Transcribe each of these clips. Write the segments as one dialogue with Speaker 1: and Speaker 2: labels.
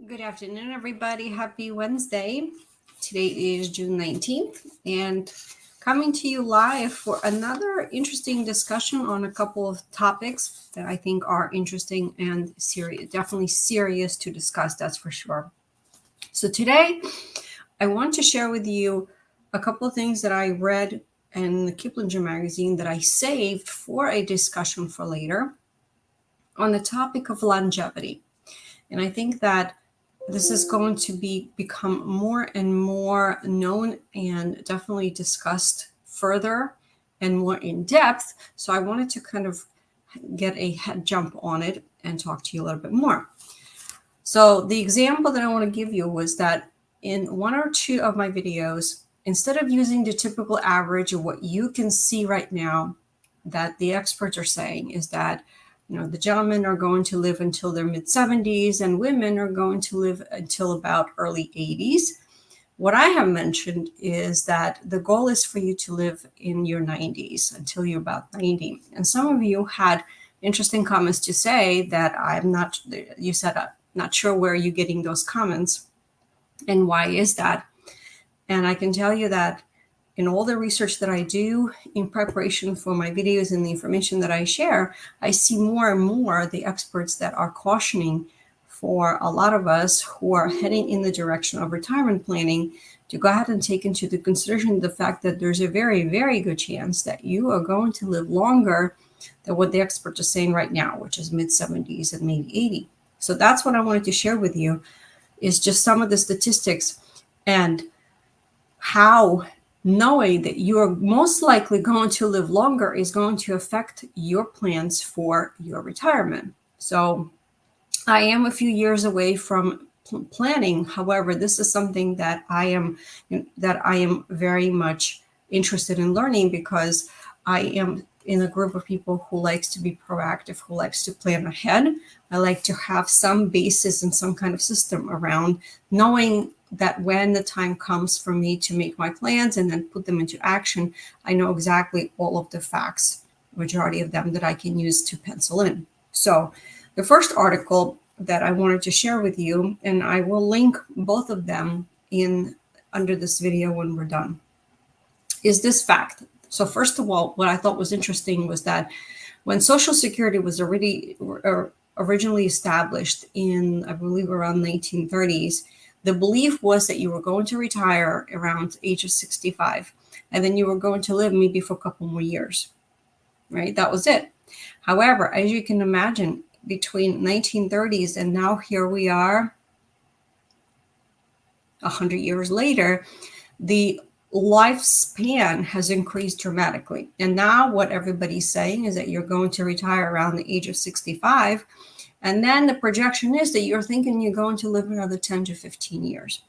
Speaker 1: Good afternoon, everybody. Happy Wednesday. Today is June 19th, and coming to you live for another interesting discussion on a couple of topics that I think are interesting and serious, definitely serious to discuss, that's for sure. So today, I want to share with you a couple of things that I read in the Kiplinger magazine that I saved for a discussion for later on the topic of longevity. And I think that this is going to become more and more known and definitely discussed further and more in depth. So I wanted to kind of get a head jump on it and talk to you a little bit more. So the example that I want to give you was that in one or two of my videos, instead of using the typical average of what you can see right now, that the experts are saying is that the gentlemen are going to live until their mid 70s and women are going to live until about early 80s. What I have mentioned is that the goal is for you to live in your 90s until you're about 90. And some of you had interesting comments to say that you said, I'm not sure where you're getting those comments and why is that. And I can tell you that in all the research that I do in preparation for my videos and the information that I share, I see more and more the experts that are cautioning for a lot of us who are heading in the direction of retirement planning to go ahead and take into the consideration the fact that there's a very, very good chance that you are going to live longer than what the experts are saying right now, which is mid 70s and maybe 80. So that's what I wanted to share with you, is just some of the statistics and how knowing that you're most likely going to live longer is going to affect your plans for your retirement. So I am a few years away from planning. However, this is something that I am very much interested in learning, because I am in a group of people who likes to be proactive, who likes to plan ahead. I like to have some basis and some kind of system around knowing that when the time comes for me to make my plans and then put them into action, I know exactly all of the facts, majority of them, that I can use to pencil in. So the first article that I wanted to share with you, and I will link both of them in under this video when we're done, is this fact. So first of all, what I thought was interesting was that when Social Security was originally established in, I believe, around 1930s, the belief was that you were going to retire around the age of 65, and then you were going to live maybe for a couple more years, right? That was it. However, as you can imagine, between 1930s and now here we are 100 years later, the lifespan has increased dramatically. And now what everybody's saying is that you're going to retire around the age of 65. And then the projection is that you're thinking you're going to live another 10 to 15 years.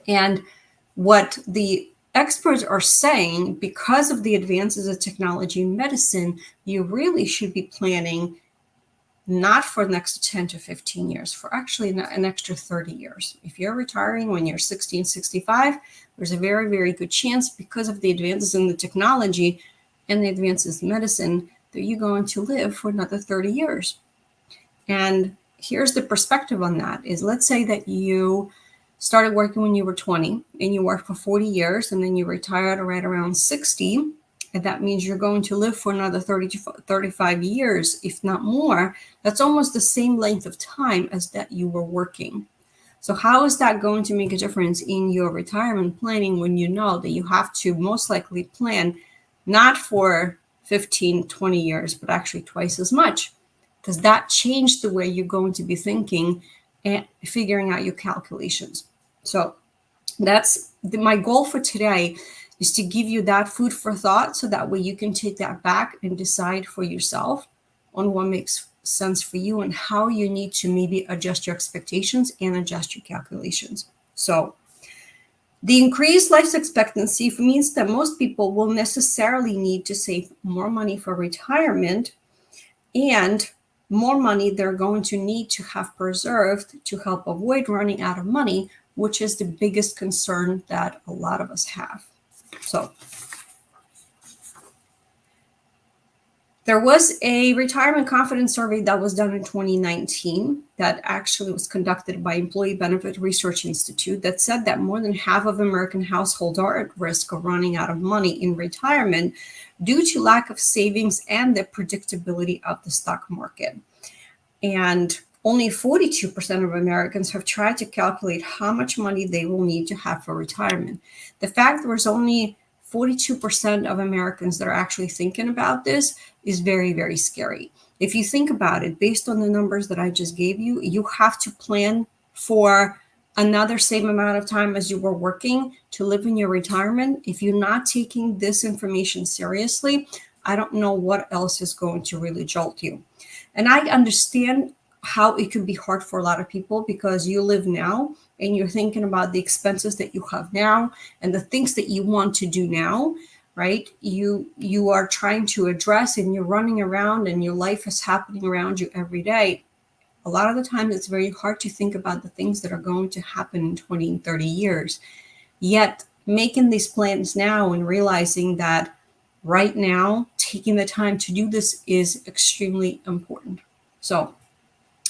Speaker 1: And what the experts are saying, because of the advances of technology in medicine, you really should be planning not for the next 10 to 15 years, for actually an extra 30 years. If you're retiring when you're 60 and 65, there's a very, very good chance, because of the advances in the technology and the advances in medicine, that you're going to live for another 30 years. And here's the perspective on that is, let's say that you started working when you were 20 and you worked for 40 years and then you retired right around 60. And that means you're going to live for another 30 to 35 years, if not more. That's almost the same length of time as that you were working. So how is that going to make a difference in your retirement planning when you know that you have to most likely plan not for 15, 20 years, but actually twice as much? Because that changed the way you're going to be thinking and figuring out your calculations. So that's my goal for today, is to give you that food for thought, so that way you can take that back and decide for yourself on what makes sense for you and how you need to maybe adjust your expectations and adjust your calculations. So the increased life expectancy means that most people will necessarily need to save more money for retirement, and more money they're going to need to have preserved to help avoid running out of money, which is the biggest concern that a lot of us have. So There was a retirement confidence survey that was done in 2019 that actually was conducted by Employee Benefit Research Institute that said that more than half of American households are at risk of running out of money in retirement due to lack of savings and the predictability of the stock market. And only 42% of Americans have tried to calculate how much money they will need to have for retirement. The fact there's only 42% of Americans that are actually thinking about this is very, very scary. If you think about it, based on the numbers that I just gave you, you have to plan for another same amount of time as you were working to live in your retirement. If you're not taking this information seriously, I don't know what else is going to really jolt you. And I understand how it can be hard for a lot of people because you live now and you're thinking about the expenses that you have now and the things that you want to do now, right? You are trying to address and you're running around and your life is happening around you every day. A lot of the time it's very hard to think about the things that are going to happen in 20 and 30 years. Yet making these plans now and realizing that right now taking the time to do this is extremely important. So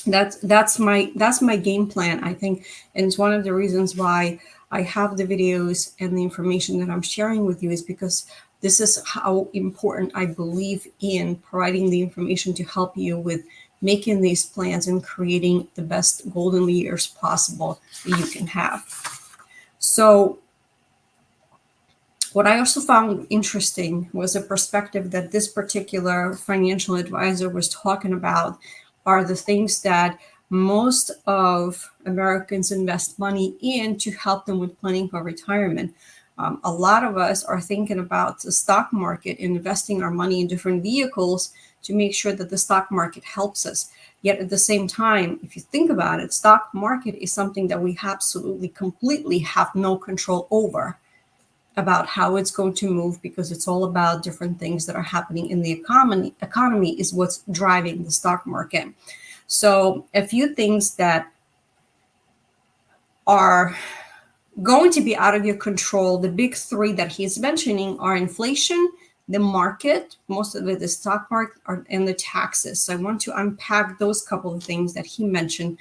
Speaker 1: that's my game plan, I think, and it's one of the reasons why I have the videos and the information that I'm sharing with you is because this is how important I believe in providing the information to help you with making these plans and creating the best golden years possible that you can have. So what I also found interesting was a perspective that this particular financial advisor was talking about are the things that most of Americans invest money in to help them with planning for retirement. A lot of us are thinking about the stock market and investing our money in different vehicles to make sure that the stock market helps us. Yet at the same time, if you think about it, stock market is something that we absolutely, completely have no control over about how it's going to move because it's all about different things that are happening in the economy is what's driving the stock market. So a few things that are going to be out of your control, the big three that he's mentioning are inflation, the market, most of it the stock market, and the taxes. So I want to unpack those couple of things that he mentioned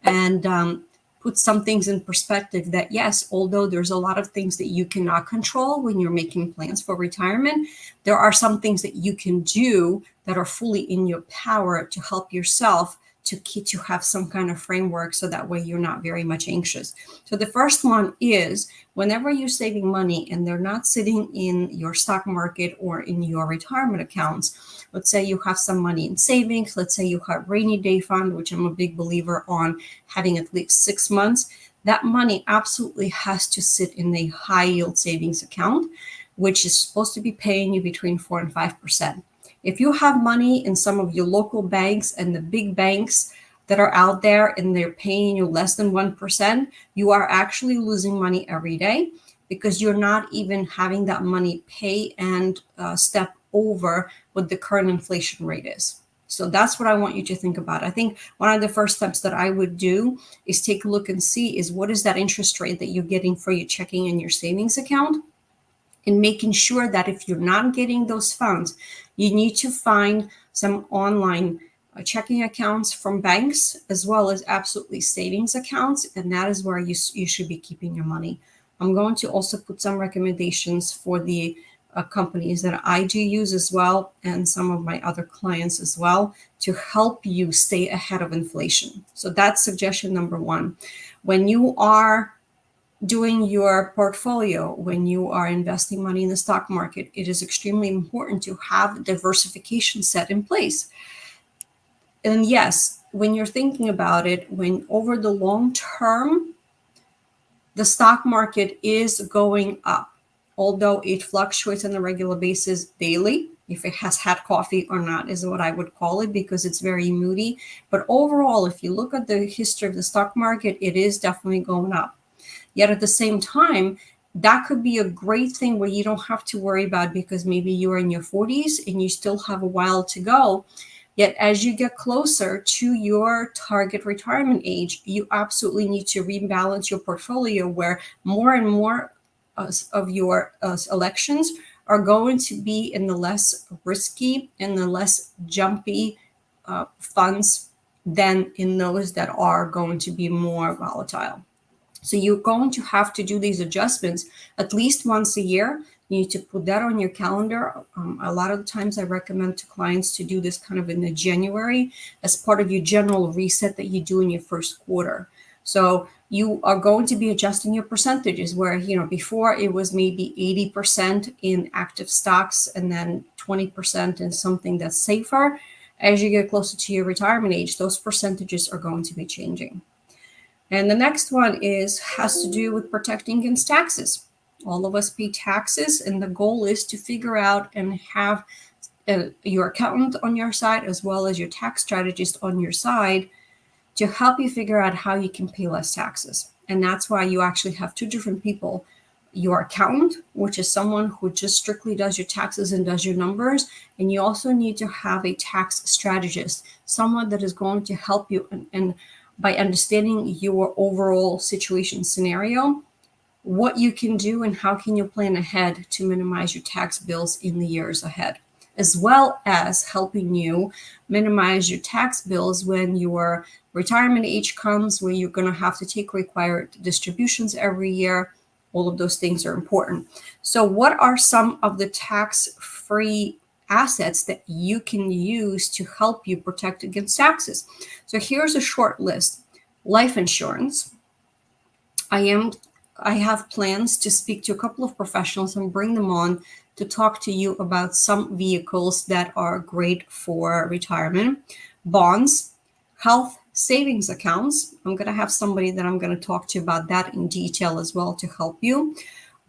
Speaker 1: and put some things in perspective that yes, although there's a lot of things that you cannot control when you're making plans for retirement, there are some things that you can do that are fully in your power to help yourself to have some kind of framework so that way you're not very much anxious. So the first one is whenever you're saving money and they're not sitting in your stock market or in your retirement accounts, let's say you have some money in savings, let's say you have rainy day fund, which I'm a big believer on having at least 6 months, that money absolutely has to sit in a high yield savings account, which is supposed to be paying you between 4 and 5%. If you have money in some of your local banks and the big banks that are out there and they're paying you less than 1%, you are actually losing money every day because you're not even having that money pay and step over what the current inflation rate is. So that's what I want you to think about. I think one of the first steps that I would do is take a look and see is what is that interest rate that you're getting for your checking and your savings account, and making sure that if you're not getting those funds, you need to find some online checking accounts from banks as well as absolutely savings accounts, and that is where you should be keeping your money. I'm going to also put some recommendations for the companies that I do use as well and some of my other clients as well to help you stay ahead of inflation. So that's suggestion number one. When you are doing your portfolio, when you are investing money in the stock market, it is extremely important to have diversification set in place. And yes, when you're thinking about it, when over the long term, the stock market is going up, although it fluctuates on a regular basis daily. If it has had coffee or not is what I would call it because it's very moody. But overall, if you look at the history of the stock market, it is definitely going up. Yet at the same time, that could be a great thing where you don't have to worry about because maybe you're in your 40s and you still have a while to go. Yet as you get closer to your target retirement age, you absolutely need to rebalance your portfolio where more and more of your elections are going to be in the less risky and the less jumpy funds than in those that are going to be more volatile. So you're going to have to do these adjustments at least once a year. You need to put that on your calendar. A lot of the times I recommend to clients to do this kind of in the January as part of your general reset that you do in your first quarter. So you are going to be adjusting your percentages where, before it was maybe 80% in active stocks and then 20% in something that's safer. As you get closer to your retirement age, those percentages are going to be changing. And the next one has to do with protecting against taxes. All of us pay taxes, and the goal is to figure out and have your accountant on your side as well as your tax strategist on your side to help you figure out how you can pay less taxes. And that's why you actually have two different people. Your accountant, which is someone who just strictly does your taxes and does your numbers. And you also need to have a tax strategist, someone that is going to help you and by understanding your overall situation scenario, what you can do and how can you plan ahead to minimize your tax bills in the years ahead, as well as helping you minimize your tax bills when your retirement age comes, where you're going to have to take required distributions every year. All of those things are important. So what are some of the tax-free assets that you can use to help you protect against taxes? So here's a short list. Life insurance. I have plans to speak to a couple of professionals and bring them on to talk to you about some vehicles that are great for retirement. Bonds, health savings accounts. I'm going to have somebody that I'm going to talk to about that in detail as well to help you.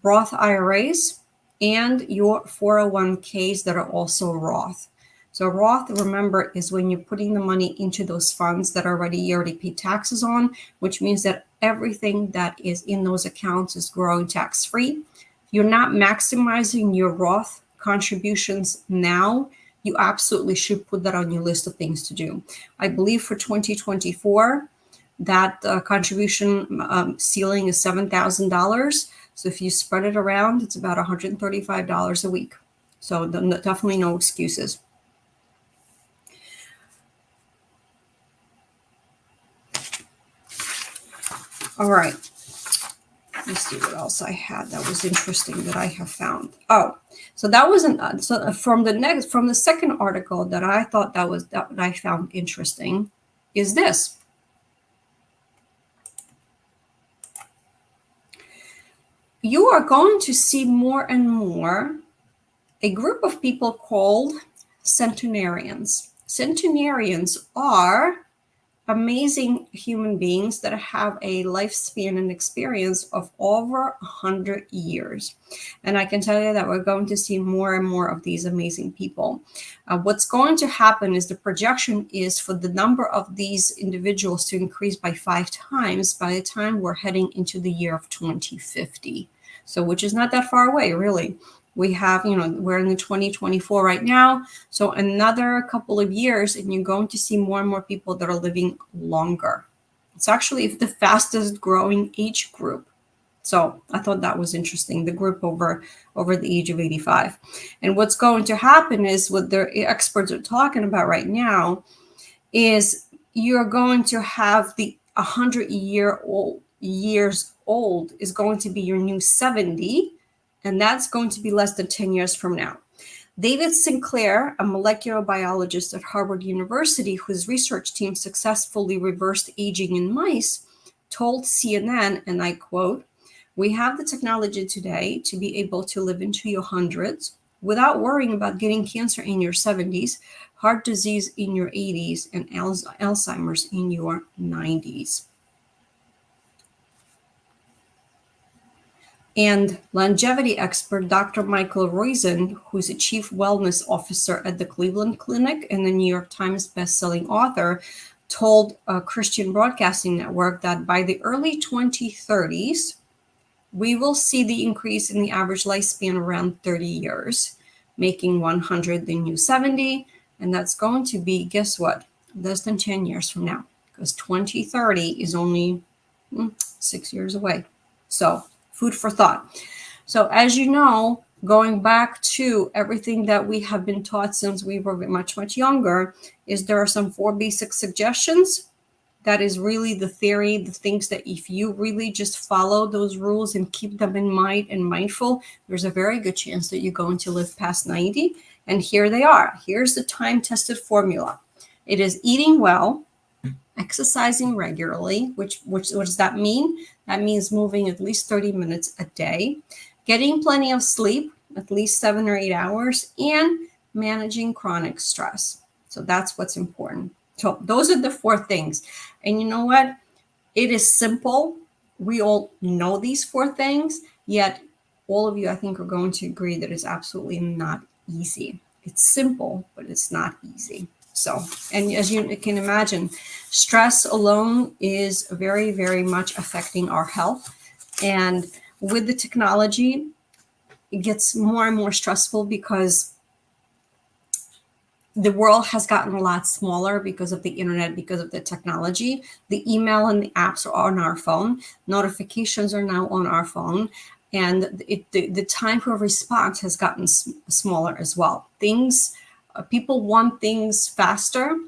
Speaker 1: Roth IRAs, and your 401ks that are also Roth. So Roth, remember, is when you're putting the money into those funds that you already pay taxes on, which means that everything that is in those accounts is growing tax-free. You're not maximizing your Roth contributions now. You absolutely should put that on your list of things to do. I believe for 2024, that contribution ceiling is $7,000. So if you spread it around, it's about $135 a week. So definitely no excuses. All right. Let's see what else I had that was interesting that I have found. Oh, so that was from the second article that I thought that I found interesting is this. You are going to see more and more a group of people called centenarians. Centenarians are amazing human beings that have a lifespan and experience of over 100 years. And I can tell you that we're going to see more and more of these amazing people. What's going to happen is the projection is for the number of these individuals to increase by 5 times by the time we're heading into the year of 2050. So, which is not that far away, really. We have, we're in the 2024 right now. So another couple of years and you're going to see more and more people that are living longer. It's actually the fastest growing age group. So I thought that was interesting, the group over the age of 85. And what's going to happen is what the experts are talking about right now is you're going to have the 100-years old is going to be your new 70. And that's going to be less than 10 years from now. David Sinclair, a molecular biologist at Harvard University, whose research team successfully reversed aging in mice, told CNN, and I quote, "We have the technology today to be able to live into your hundreds without worrying about getting cancer in your 70s, heart disease in your 80s, and Alzheimer's in your 90s. And longevity expert Dr. Michael Roizen, who's a chief wellness officer at the Cleveland Clinic and the New York Times bestselling author, told Christian Broadcasting Network that by the early 2030s, we will see the increase in the average lifespan around 30 years, making 100 the new 70. And that's going to be, guess what, less than 10 years from now, because 2030 is only 6 years away. So food for thought. So as you know, going back to everything that we have been taught since we were much, much younger, is there are some 4 basic suggestions. That is really the theory, the things that if you really just follow those rules and keep them in mind and mindful, there's a very good chance that you're going to live past 90. And here they are. Here's the time-tested formula. It is eating well, exercising regularly, which what does that mean? That means moving at least 30 minutes a day, getting plenty of sleep, at least 7 or 8 hours, and managing chronic stress. So that's what's important. So those are the 4 things. And you know what? It is simple. We all know these 4 things, yet all of you, I think, are going to agree that it's absolutely not easy. It's simple, but it's not easy. So, and as you can imagine, stress alone is very, very much affecting our health. And with the technology, it gets more and more stressful because the world has gotten a lot smaller because of the internet, because of the technology. The email and the apps are on our phone. Notifications are now on our phone. And the time for response has gotten smaller as well. People want things faster.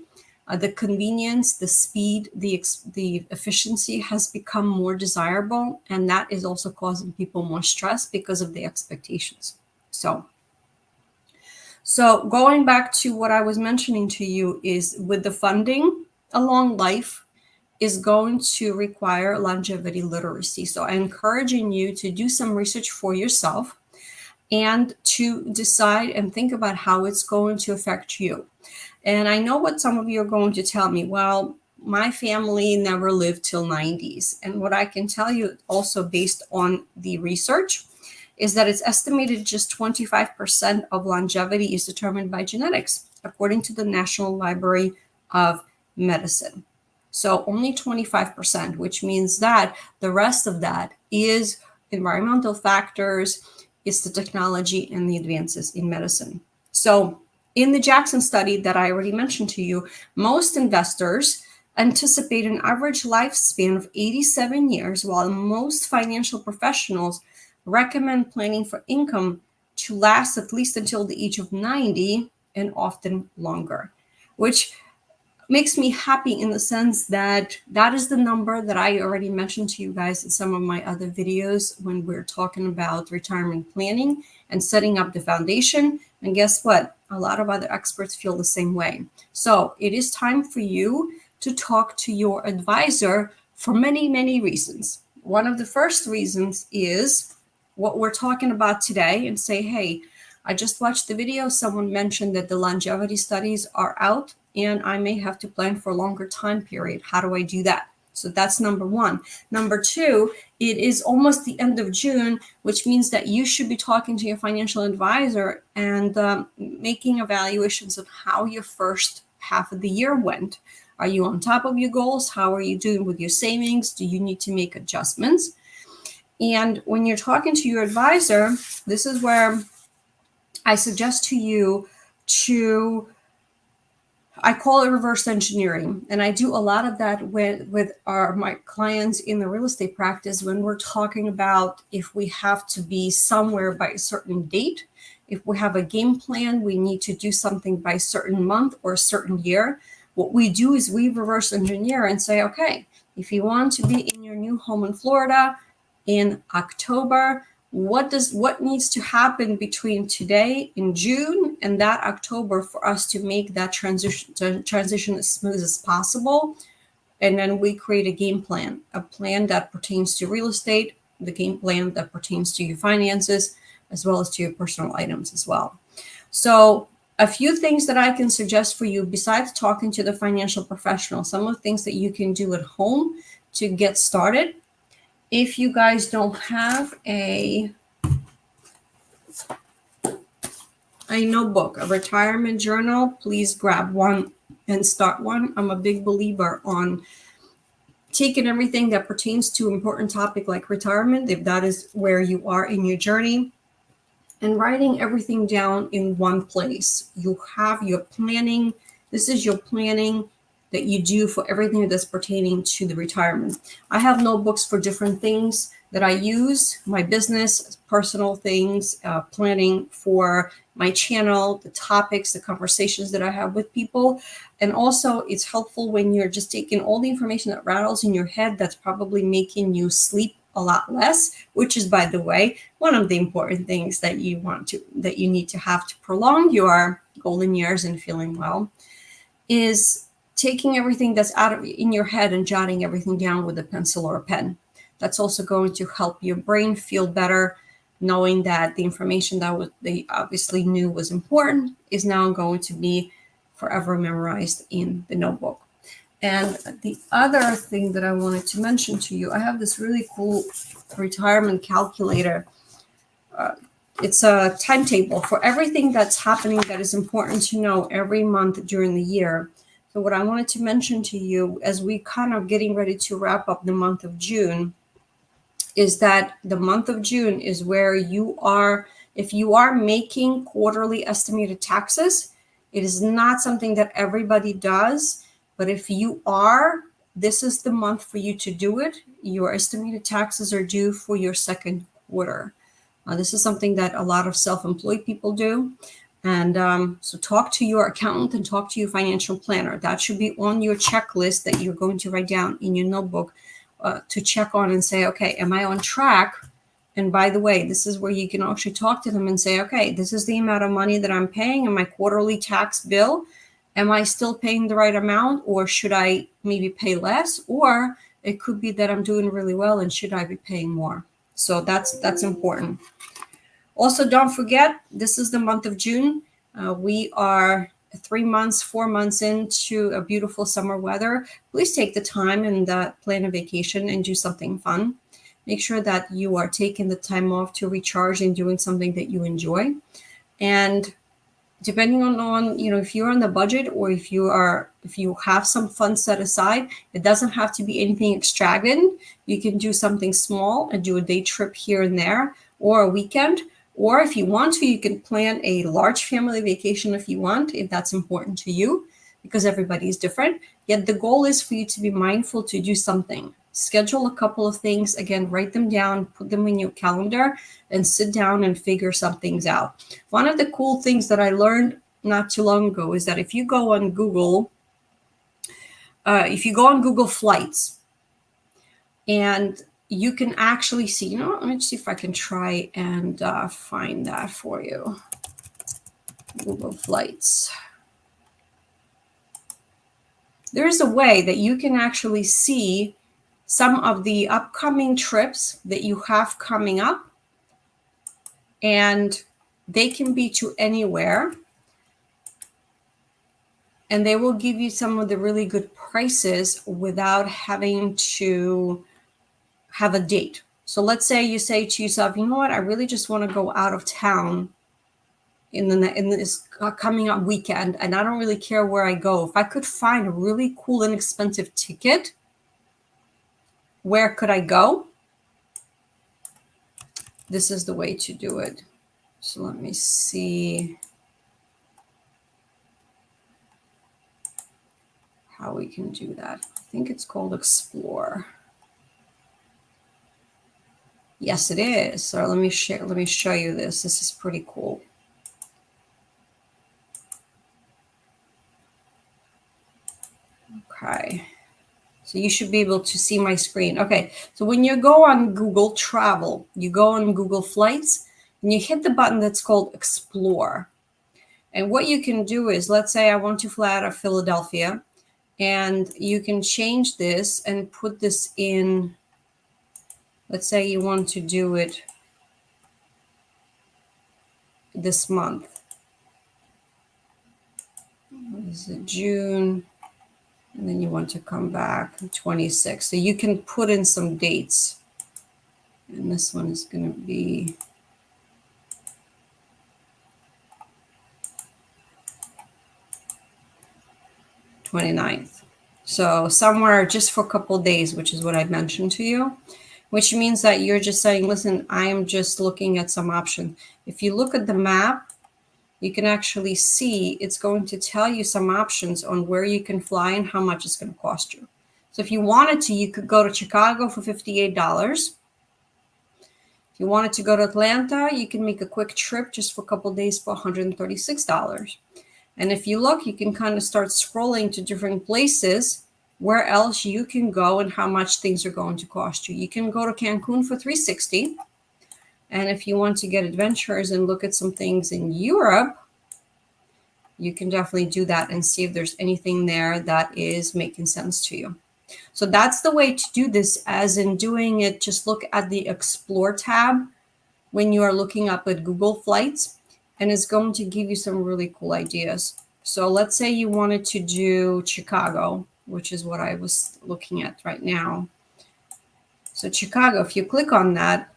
Speaker 1: The convenience, the speed, the efficiency has become more desirable. And that is also causing people more stress because of the expectations. So going back to what I was mentioning to you is with the funding, a long life is going to require longevity literacy. So I'm encouraging you to do some research for yourself and to decide and think about how it's going to affect you. And I know what some of you are going to tell me, well, my family never lived till 90s. And what I can tell you also based on the research is that it's estimated just 25% of longevity is determined by genetics, according to the National Library of Medicine. So only 25%, which means that the rest of that is environmental factors, it's the technology and the advances in medicine. So in the Jackson study that I already mentioned to you, most investors anticipate an average lifespan of 87 years, while most financial professionals recommend planning for income to last at least until the age of 90 and often longer, which makes me happy in the sense that that is the number that I already mentioned to you guys in some of my other videos when we're talking about retirement planning and setting up the foundation. And guess what? A lot of other experts feel the same way. So it is time for you to talk to your advisor for many, many reasons. One of the first reasons is what we're talking about today and say, hey, I just watched the video. Someone mentioned that the longevity studies are out and I may have to plan for a longer time period. How do I do that? So that's number 1. Number 2, it is almost the end of June, which means that you should be talking to your financial advisor and making evaluations of how your first half of the year went. Are you on top of your goals? How are you doing with your savings? Do you need to make adjustments? And when you're talking to your advisor, this is where I suggest to you I call it reverse engineering. And I do a lot of that with my clients in the real estate practice when we're talking about if we have to be somewhere by a certain date. If we have a game plan, we need to do something by a certain month or a certain year. What we do is we reverse engineer and say, okay, if you want to be in your new home in Florida in October, what needs to happen between today in June and that October for us to make that transition as smooth as possible? And then we create a game plan, a plan that pertains to real estate, the game plan that pertains to your finances, as well as to your personal items as well. So a few things that I can suggest for you besides talking to the financial professional, some of the things that you can do at home to get started. If you guys don't have a notebook, a retirement journal, please grab one and start one. I'm a big believer on taking everything that pertains to an important topic like retirement, if that is where you are in your journey, and writing everything down in one place. You have your planning. This is your planning that you do for everything that's pertaining to the retirement. I have notebooks for different things. that I use, my business, personal things, planning for my channel, the topics, the conversations that I have with people. And also it's helpful when you're just taking all the information that rattles in your head that's probably making you sleep a lot less, which is, by the way, one of the important things that you need to have to prolong your golden years and feeling well, is taking everything that's out of in your head and jotting everything down with a pencil or a pen. That's also going to help your brain feel better, knowing that the information that they obviously knew was important is now going to be forever memorized in the notebook. And the other thing that I wanted to mention to you, I have this really cool retirement calculator. It's a timetable for everything that's happening that is important to know every month during the year. So what I wanted to mention to you as we kind of getting ready to wrap up the month of June is that the month of June is where you are, if you are making quarterly estimated taxes, it is not something that everybody does, but if you are, this is the month for you to do it. Your estimated taxes are due for your second quarter. This is something that a lot of self-employed people do. And so talk to your accountant and talk to your financial planner. That should be on your checklist that you're going to write down in your notebook to check on and say, okay, am I on track? And by the way, this is where you can actually talk to them and say, okay, this is the amount of money that I'm paying in my quarterly tax bill. Am I still paying the right amount, or should I maybe pay less? Or it could be that I'm doing really well and should I be paying more? So that's important. Also, don't forget, this is the month of June. We are 3 months, 4 months into a beautiful summer weather. Please take the time and plan a vacation and do something fun. Make sure that you are taking the time off to recharge and doing something that you enjoy. And depending on if you're on the budget, or if you have some funds set aside, it doesn't have to be anything extravagant. You can do something small and do a day trip here and there, or a weekend. Or if you want to, you can plan a large family vacation if you want, if that's important to you, because everybody is different. Yet the goal is for you to be mindful to do something. Schedule a couple of things. Again, write them down, put them in your calendar, and sit down and figure some things out. One of the cool things that I learned not too long ago is that if you go on Google Flights, and you can actually see, let me see if I can try and find that for you. Google Flights. There is a way that you can actually see some of the upcoming trips that you have coming up, and they can be to anywhere. And they will give you some of the really good prices without having to have a date. So let's say you say to yourself, you know what, I really just want to go out of town in this coming up weekend, and I don't really care where I go. If I could find a really cool, inexpensive ticket, where could I go? This is the way to do it. So let me see how we can do that. I think it's called Explore. Yes, it is. So let me show you this. This is pretty cool. Okay. So you should be able to see my screen. Okay. So when you go on Google Travel, you go on Google Flights, and you hit the button that's called Explore. And what you can do is, let's say I want to fly out of Philadelphia, and you can change this and put this in. Let's say you want to do it this month. This is June, and then you want to come back 26. So you can put in some dates. And this one is going to be (29th). So somewhere just for a couple of days, which is what I mentioned to you, which means that you're just saying, listen, I am just looking at some options. If you look at the map, you can actually see it's going to tell you some options on where you can fly and how much it's going to cost you. So if you wanted to, you could go to Chicago for $58. If you wanted to go to Atlanta, you can make a quick trip just for a couple days for $136. And if you look, you can kind of start scrolling to different places where else you can go and how much things are going to cost you. You can go to Cancun for $360. And if you want to get adventures and look at some things in Europe, you can definitely do that and see if there's anything there that is making sense to you. So that's the way to do this, as in doing it, just look at the Explore tab when you are looking up at Google Flights, and it's going to give you some really cool ideas. So let's say you wanted to do Chicago, which is what I was looking at right now. So Chicago, if you click on that,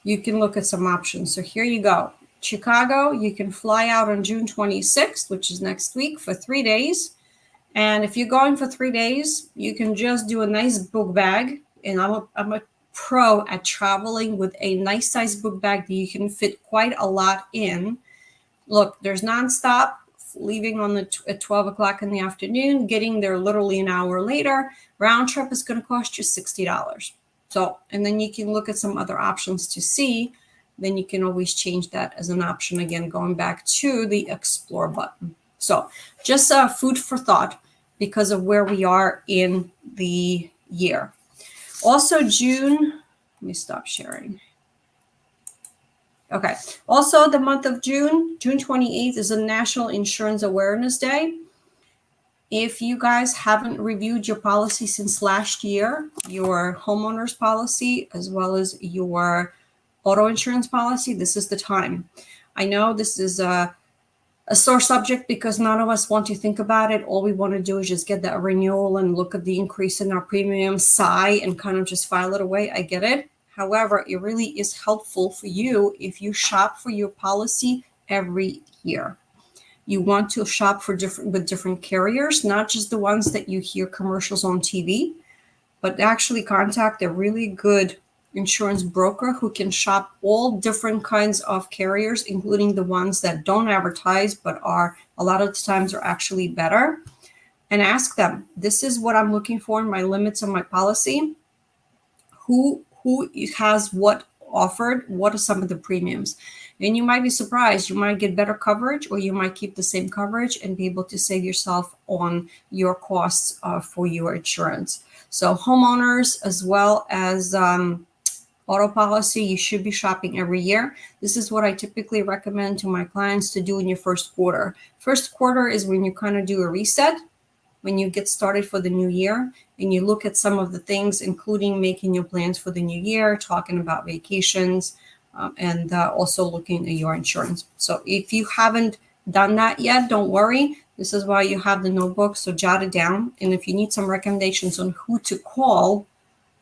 Speaker 1: you can look at some options. So here you go. Chicago, you can fly out on June 26th, which is next week, for 3 days. And if you're going for 3 days, you can just do a nice book bag. And I'm a pro at traveling with a nice size book bag that you can fit quite a lot in. Look, there's nonstop, leaving on at 12 o'clock in the afternoon, getting there literally an hour later. Round trip is going to cost you $60. So, and then you can look at some other options to see. Then you can always change that as an option. Again, going back to the Explore button. So just food for thought because of where we are in the year. Also June, let me stop sharing. Okay. Also the month of June 28th is a National Insurance Awareness Day. If you guys haven't reviewed your policy since last year, your homeowner's policy, as well as your auto insurance policy, this is the time. I know this is a sore subject because none of us want to think about it. All we want to do is just get that renewal and look at the increase in our premium, sigh, and kind of just file it away. I get it. However, it really is helpful for you if you shop for your policy every year. You want to shop with different carriers, not just the ones that you hear commercials on TV, but actually contact a really good insurance broker who can shop all different kinds of carriers, including the ones that don't advertise, but are a lot of the times are actually better. And ask them, this is what I'm looking for in my limits on my policy. Who has what offered? What are some of the premiums? And you might be surprised. You might get better coverage, or you might keep the same coverage and be able to save yourself on your costs for your insurance. So homeowners, as well as auto policy, you should be shopping every year. This is what I typically recommend to my clients to do in your first quarter. First quarter is when you kind of do a reset, when you get started for the new year, and you look at some of the things, including making your plans for the new year, talking about vacations, and also looking at your insurance. So if you haven't done that yet, don't worry. This is why you have the notebook, so jot it down. And if you need some recommendations on who to call,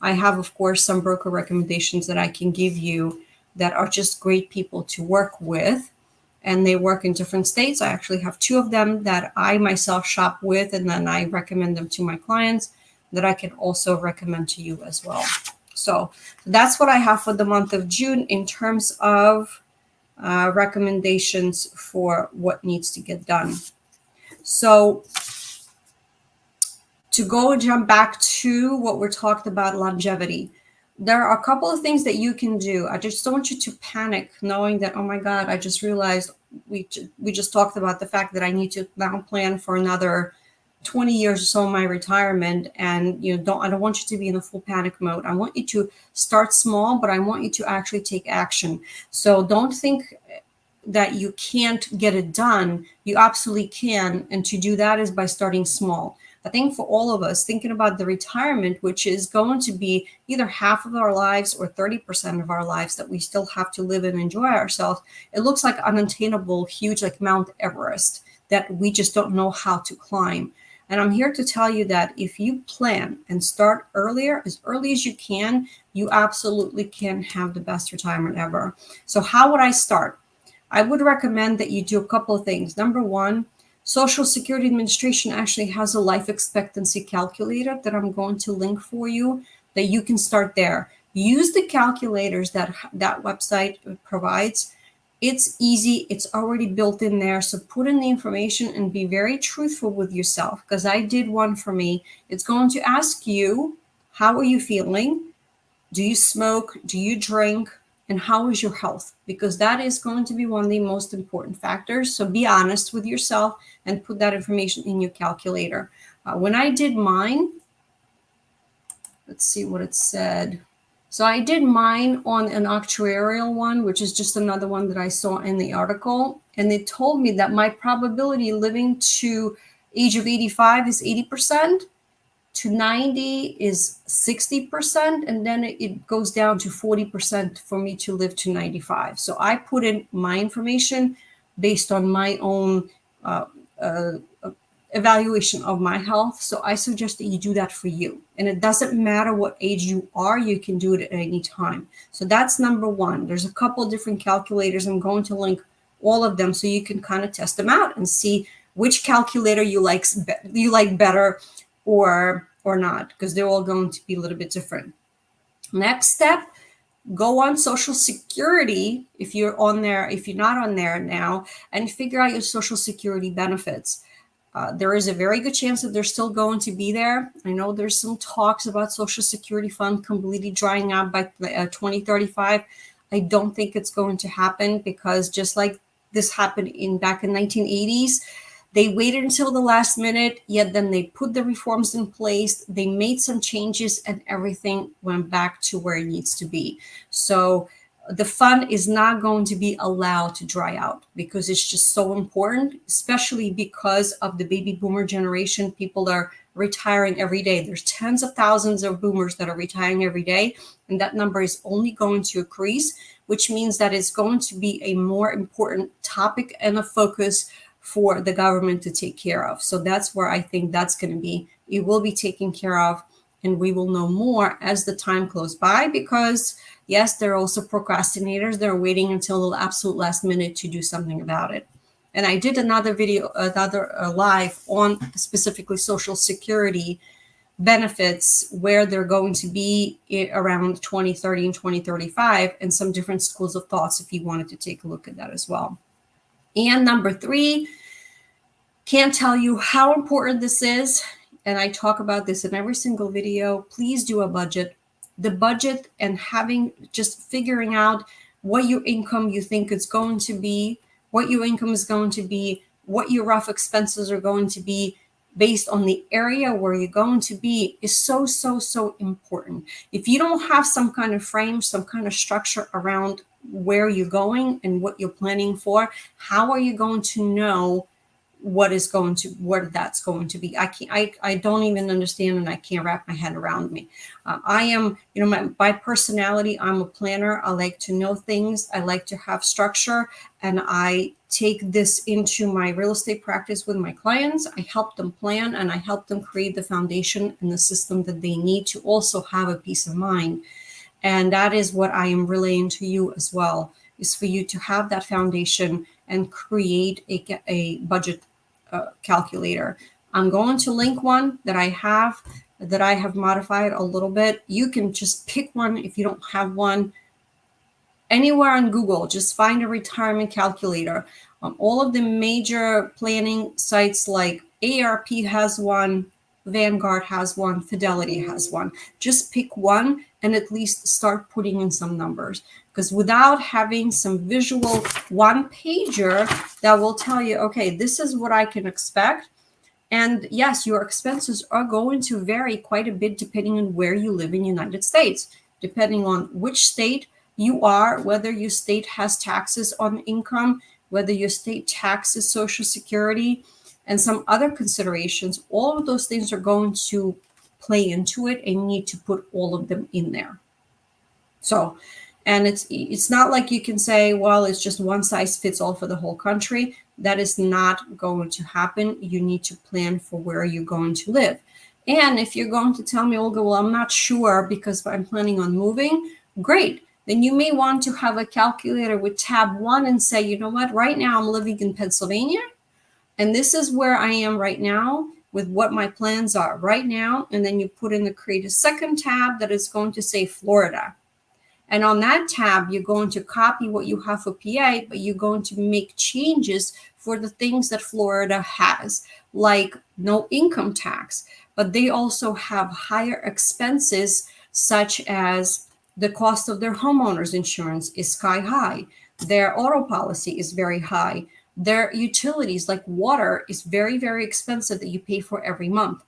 Speaker 1: I have, of course, some broker recommendations that I can give you that are just great people to work with. And they work in different states. I actually have 2 of them that I myself shop with, and then I recommend them to my clients that I can also recommend to you as well. So that's what I have for the month of June in terms of recommendations for what needs to get done. So to go jump back to what we're talking about, longevity, there are a couple of things that you can do. I just don't want you to panic knowing that, oh my God, I just realized we just talked about the fact that I need to now plan for another 20 years or so in my retirement. And I don't want you to be in a full panic mode. I want you to start small, but I want you to actually take action. So don't think that you can't get it done. You absolutely can. And to do that is by starting small. I think for all of us, thinking about the retirement, which is going to be either half of our lives or 30% of our lives that we still have to live and enjoy ourselves, it looks like unattainable, huge, like Mount Everest, that we just don't know how to climb. And I'm here to tell you that if you plan and start earlier, as early as you can, you absolutely can have the best retirement ever. So how would I start? I would recommend that you do a couple of things. Number one, Social Security Administration actually has a life expectancy calculator that I'm going to link for you, that you can start there. Use the calculators that that website provides It's easy. It's already built in there. So put in the information and be very truthful with yourself, because I did one for me. It's going to ask you, how are you feeling? Do you smoke? Do you drink? And how is your health? Because that is going to be one of the most important factors. So be honest with yourself and put that information in your calculator. When I did mine, let's see what it said. So I did mine on an actuarial one, which is just another one that I saw in the article. And they told me that my probability living to age of 85 is 80%, to 90 is 60%, and then it goes down to 40% for me to live to 95. So I put in my information based on my own uh, uh, evaluation of my health. So I suggest that you do that for you. And it doesn't matter what age you are, you can do it at any time. So that's number one. There's a couple of different calculators. I'm going to link all of them so you can kind of test them out and see which calculator you like better or not, because they're all going to be a little bit different. Next step, go on Social Security if you're on there, if you're not on there now, and figure out your Social Security benefits. There is a very good chance that they're still going to be there. I know there's some talks about Social Security fund completely drying out by 2035. I don't think it's going to happen, because just like this happened back in 1980s, they waited until the last minute, yet then they put the reforms in place. They made some changes and everything went back to where it needs to be. So the fund is not going to be allowed to dry out, because it's just so important, especially because of the baby boomer generation. People are retiring every day. There's tens of thousands of boomers that are retiring every day, and that number is only going to increase, which means that it's going to be a more important topic and a focus for the government to take care of. So that's where I think that's going to be. It will be taken care of, and we will know more as the time goes by, because yes, there are also procrastinators. They're waiting until the absolute last minute to do something about it. And I did another video, live on specifically Social Security benefits, where they're going to be around 2030 and 2035, and some different schools of thoughts if you wanted to take a look at that as well. And number three, can't tell you how important this is, and I talk about this in every single video. Please do a budget. The budget and figuring out what your income you think is going to be, what your income is going to be, what your rough expenses are going to be based on the area where you're going to be is so important. If you don't have some kind of frame, some kind of structure around where you're going and what you're planning for, how are you going to know what that's going to be? I don't even understand, and I can't wrap my head around me. I am, my personality, I'm a planner. I like to know things. I like to have structure, and I take this into my real estate practice with my clients. I help them plan, and I help them create the foundation and the system that they need to also have a peace of mind. And that is what I am relaying to you as well, is for you to have that foundation and create a budget calculator. I'm going to link one that I have modified a little bit. You can just pick one if you don't have one. Anywhere on Google, just find a retirement calculator. All of the major planning sites like AARP has one, Vanguard has one, Fidelity has one. Just pick one and at least start putting in some numbers, because without having some visual one-pager that will tell you, okay, this is what I can expect. And yes, your expenses are going to vary quite a bit depending on where you live in the United States, depending on which state you are, whether your state has taxes on income, whether your state taxes Social Security, and some other considerations. All of those things are going to play into it, and you need to put all of them in there. So, and it's not like you can say, well, it's just one size fits all for the whole country. That is not going to happen. You need to plan for where you're going to live. And if you're going to tell me, Olga, well, I'm not sure because I'm planning on moving, great. Then you may want to have a calculator with tab 1 and say, you know what, right now I'm living in Pennsylvania, and this is where I am right now with what my plans are right now. And then you create a second tab that is going to say Florida. And on that tab, you're going to copy what you have for PA, but you're going to make changes for the things that Florida has, like no income tax, but they also have higher expenses, such as the cost of their homeowners insurance is sky high. Their auto policy is very high. Their utilities, like water, is very, very expensive that you pay for every month.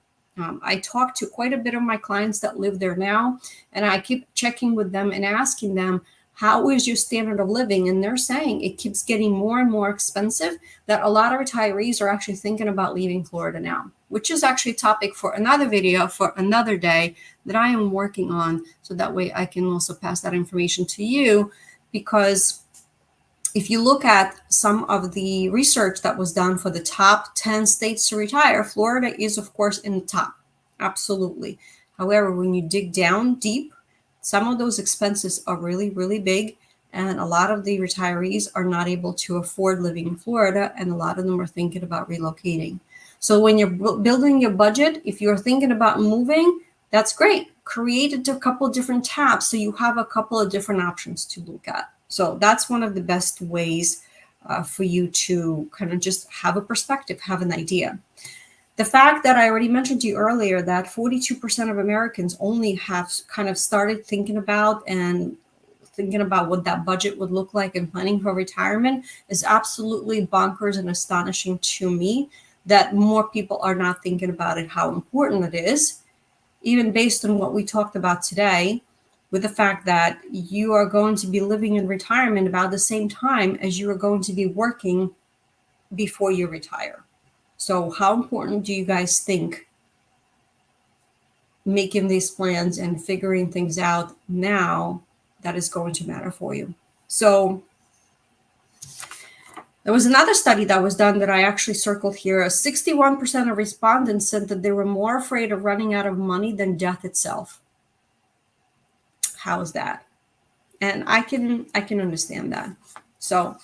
Speaker 1: I talk to quite a bit of my clients that live there now, and I keep checking with them and asking them, how is your standard of living? And they're saying it keeps getting more and more expensive, that a lot of retirees are actually thinking about leaving Florida now, which is actually a topic for another video for another day that I am working on. So that way I can also pass that information to you, because if you look at some of the research that was done for the top 10 states to retire, Florida is, of course, in the top. Absolutely. However, when you dig down deep, some of those expenses are really, really big. And a lot of the retirees are not able to afford living in Florida. And a lot of them are thinking about relocating. So when you're building your budget, if you're thinking about moving, that's great. Create a couple different tabs so you have a couple of different options to look at. So that's one of the best ways for you to kind of just have a perspective, have an idea. The fact that I already mentioned to you earlier that 42% of Americans only have kind of started thinking about what that budget would look like and planning for retirement is absolutely bonkers and astonishing to me, that more people are not thinking about it, how important it is, even based on what we talked about today, with the fact that you are going to be living in retirement about the same time as you are going to be working before you retire. So how important do you guys think making these plans and figuring things out now that is going to matter for you? So there was another study that was done that I actually circled here. 61% of respondents said that they were more afraid of running out of money than death itself. How is that? And I can understand that. So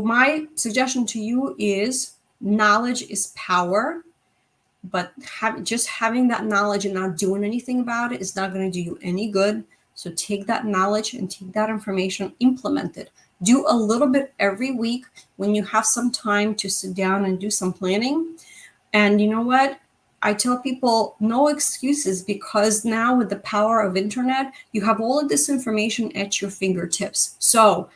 Speaker 1: my suggestion to you is knowledge is power, but just having that knowledge and not doing anything about it is not going to do you any good. So take that knowledge and take that information, implement it. Do a little bit every week when you have some time to sit down and do some planning. And you know what? I tell people no excuses, because now with the power of internet, you have all of this information at your fingertips. So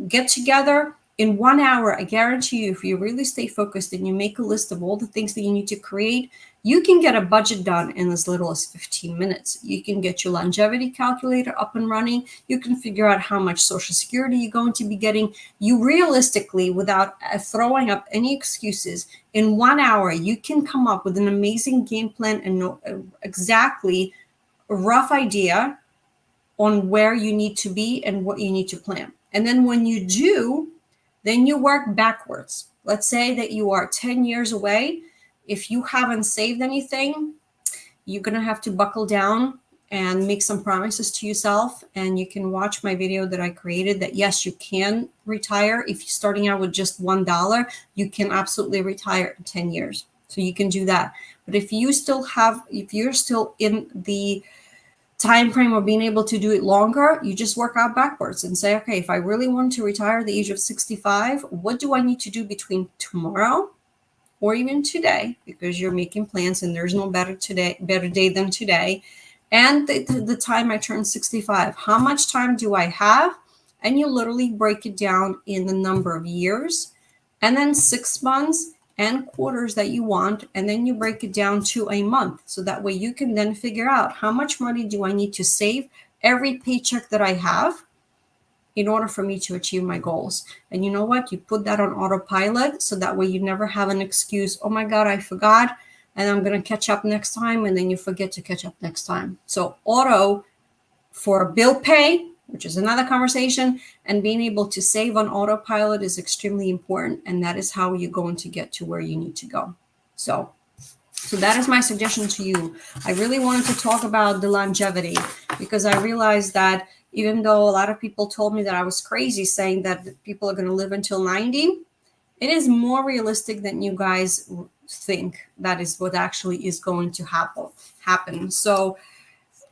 Speaker 1: get together in 1 hour. I guarantee you, if you really stay focused and you make a list of all the things that you need to create, you can get a budget done in as little as 15 minutes. You can get your longevity calculator up and running. You can figure out how much Social Security you're going to be getting. You realistically, without throwing up any excuses, in 1 hour, you can come up with an amazing game plan and know exactly a rough idea on where you need to be and what you need to plan. And then when you do, then you work backwards. Let's say that you are 10 years away. If you haven't saved anything, you're going to have to buckle down and make some promises to yourself. And you can watch my video that I created that, yes, you can retire. If you're starting out with just $1, you can absolutely retire in 10 years. So you can do that. But if you're still in the time frame of being able to do it longer, you just work out backwards and say, okay, if I really want to retire at the age of 65, what do I need to do between tomorrow or even today, because you're making plans and there's no better day than today, and the time I turn 65? How much time do I have? And you literally break it down in the number of years, and then 6 months and quarters that you want, and then you break it down to a month. So that way you can then figure out how much money do I need to save every paycheck that I have in order for me to achieve my goals. And you know what? You put that on autopilot, so that way you never have an excuse. Oh my God, I forgot, and I'm going to catch up next time. And then you forget to catch up next time. So auto for bill pay, which is another conversation, and being able to save on autopilot is extremely important. And that is how you're going to get to where you need to go. So that is my suggestion to you. I really wanted to talk about the longevity, because I realized that even though a lot of people told me that I was crazy saying that people are going to live until 90, it is more realistic than you guys think. That is what actually is going to happen. So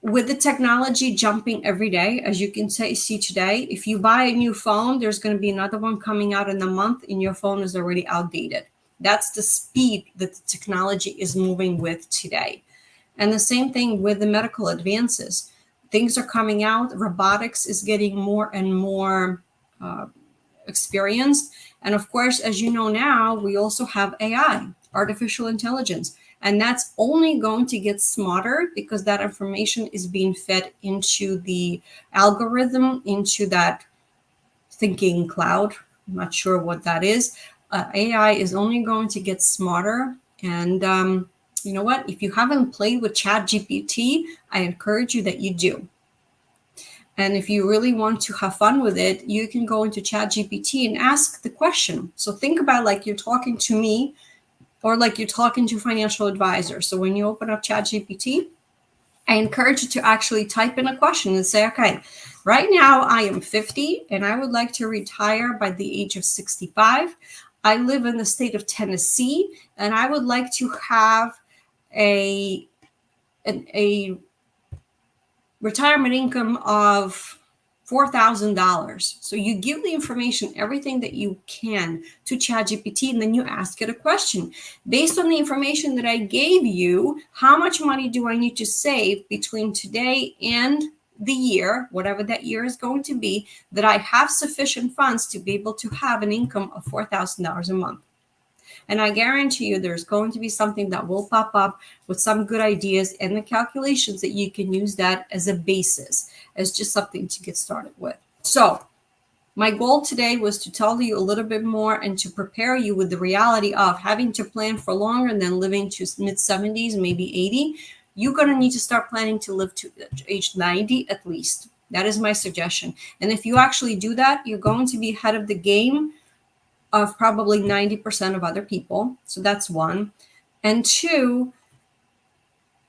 Speaker 1: with the technology jumping every day, as you can see today, if you buy a new phone, there's going to be another one coming out in a month and your phone is already outdated. That's the speed that the technology is moving with today. And the same thing with the medical advances. Things are coming out. Robotics is getting more and more experienced. And of course, as you know now, we also have AI, artificial intelligence. And that's only going to get smarter because that information is being fed into the algorithm, into that thinking cloud. I'm not sure what that is. AI is only going to get smarter. And you know what? If you haven't played with ChatGPT, I encourage you that you do. And if you really want to have fun with it, you can go into ChatGPT and ask the question. So think about like you're talking to me or like you're talking to a financial advisor. So when you open up ChatGPT, I encourage you to actually type in a question and say, okay, right now I am 50 and I would like to retire by the age of 65. I live in the state of Tennessee and I would like to have a retirement income of $4,000. So you give the information, everything that you can to ChatGPT, and then you ask it a question. Based on the information that I gave you, how much money do I need to save between today and the year, whatever that year is going to be, that I have sufficient funds to be able to have an income of $4,000 a month? And I guarantee you there's going to be something that will pop up with some good ideas and the calculations that you can use that as a basis, as just something to get started with. So my goal today was to tell you a little bit more and to prepare you with the reality of having to plan for longer than living to mid-70s, maybe 80. You're going to need to start planning to live to age 90 at least. That is my suggestion. And if you actually do that, you're going to be ahead of the game of probably 90% of other people. So that's one. And two,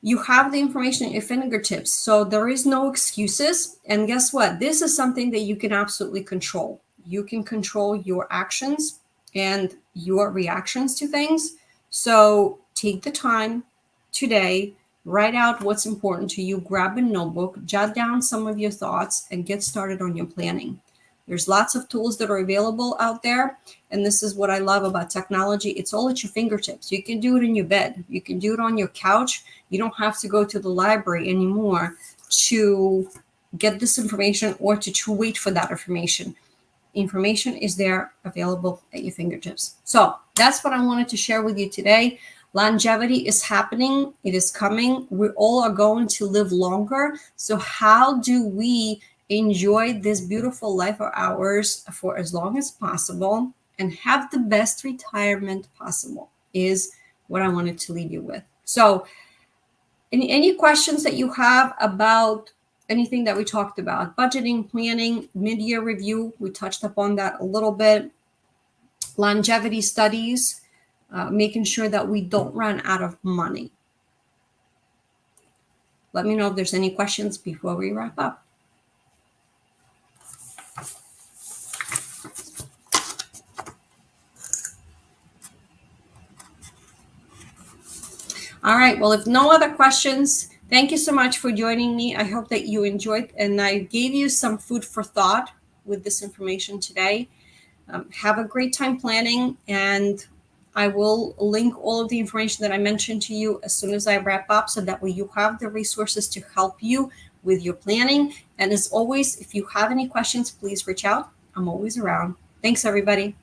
Speaker 1: you have the information at your fingertips. So there is no excuses. And guess what? This is something that you can absolutely control. You can control your actions and your reactions to things. So take the time today, write out what's important to you, grab a notebook, jot down some of your thoughts, and get started on your planning. There's lots of tools that are available out there. And this is what I love about technology. It's all at your fingertips. You can do it in your bed. You can do it on your couch. You don't have to go to the library anymore to get this information or to wait for that information. Information is there available at your fingertips. So that's what I wanted to share with you today. Longevity is happening. It is coming. We all are going to live longer. So how do we enjoy this beautiful life of ours for as long as possible and have the best retirement possible is what I wanted to leave you with. So any questions that you have about anything that we talked about, budgeting, planning, mid-year review, we touched upon that a little bit, longevity studies, making sure that we don't run out of money. Let me know if there's any questions before we wrap up. All right. Well, if no other questions, thank you so much for joining me. I hope that you enjoyed and I gave you some food for thought with this information today. Have a great time planning, and I will link all of the information that I mentioned to you as soon as I wrap up so that way you have the resources to help you with your planning. And as always, if you have any questions, please reach out. I'm always around. Thanks, everybody.